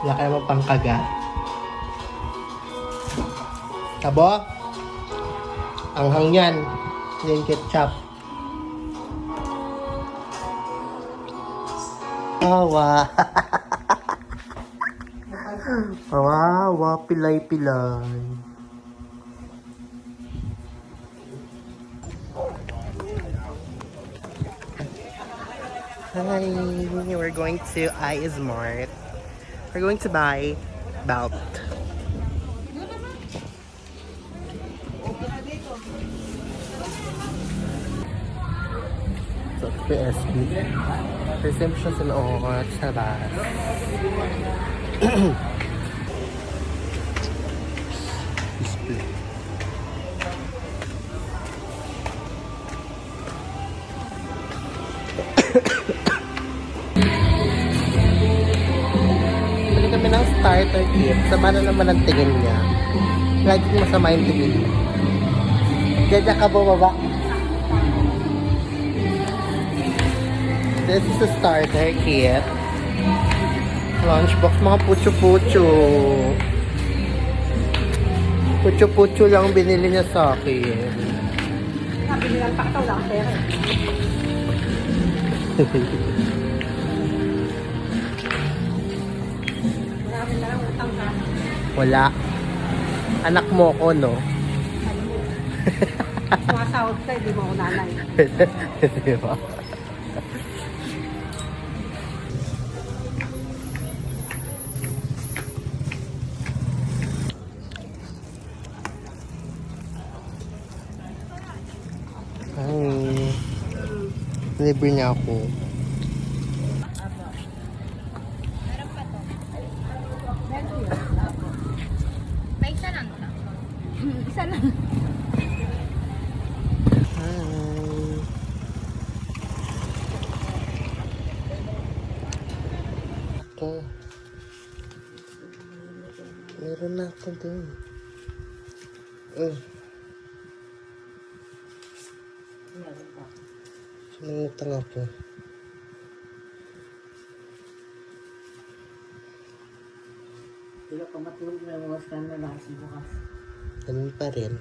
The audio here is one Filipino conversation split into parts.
Wala ka naman pangkagat. Tabo? Anghang yan. Yan ketchup. Awa. Awa, pilay-pilay. Hi, we're going to iSmart. We're going to buy belt. So, PSB. Reception sa oras sa bus. Display. Bili kami ng starter kit. Sama na naman ang tingin niya. Laging masama yung tingin niya. Diyan ka bumaba. This is a starter kit. Lunchbox, mga pucho-pucho. Pucho-pucho lang binili niya sa akin. Sabi nilang pakataw lang pera. Marami na lang utang ka. Wala. Anak mo ko, no? Sumasahod ka, hindi mo ako nanay. Diba? Ay, libre niya ako. May isa lang ka. Isa lang. Hi. Ito. Meron na ako din. Sinangutang ako. Hindi ka matulog na mga stand na lang sa bukas. Ganun pa rin.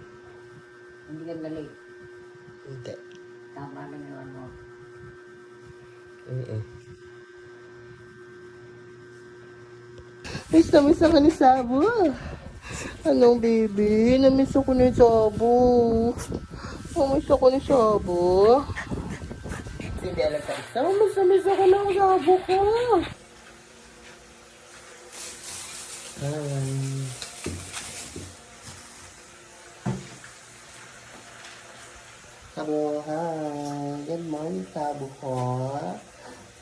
Hindi ka dali. Hindi. Tama lang yung ano. Miss na miss ako ni Sabo. Anong baby? Namiss ako ni Sabo. Namiss ako ni Sabo. Hindi alam ka isa. Miss na miss ako ng Sabo ko. Sabo, hi. Good morning, Sabo ko.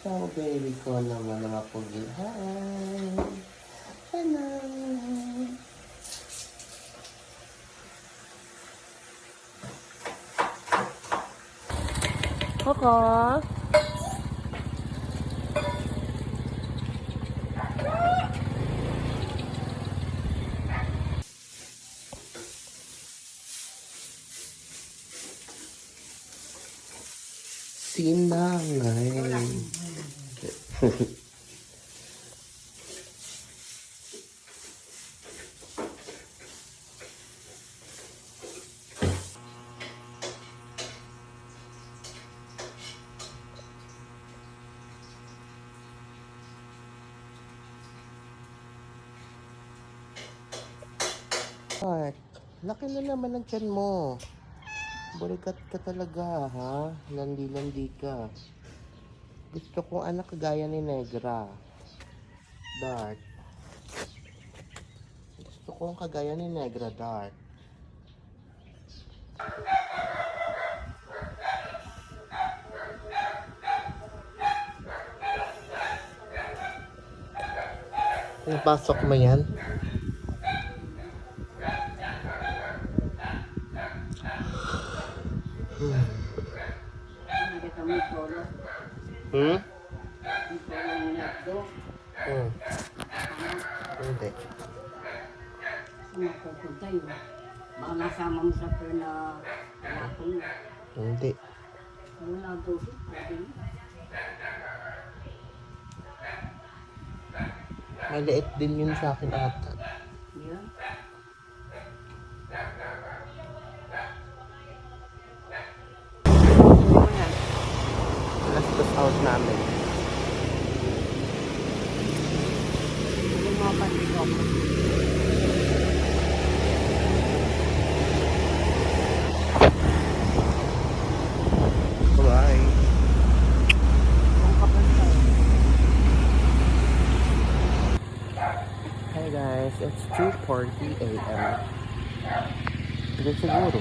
Sabo, baby ko naman na mapugil. Hi. Hello. Koko. Sinangay. Mark, laki na naman ang tiyan mo. Balikat ka talaga, ha? Landi-landi ka. Gusto kong anak kagaya ni Negra. Dark. Gusto kong kagaya ni Negra, Dark. Napasok mo yan? Hindi ka may solo. Hmm? May solo yung hotdo. Hindi. Mapupunta yun. Baka nasama mo sa per na hapon. Hindi. Wala doon. Pwede yun. Maliit din yun sa akin ata. Yan. Last bus out namin. Yung mga pandigo ko. Bye. Yung kapantay. Hey guys, it's 2:40 a.m. Hindi siguro.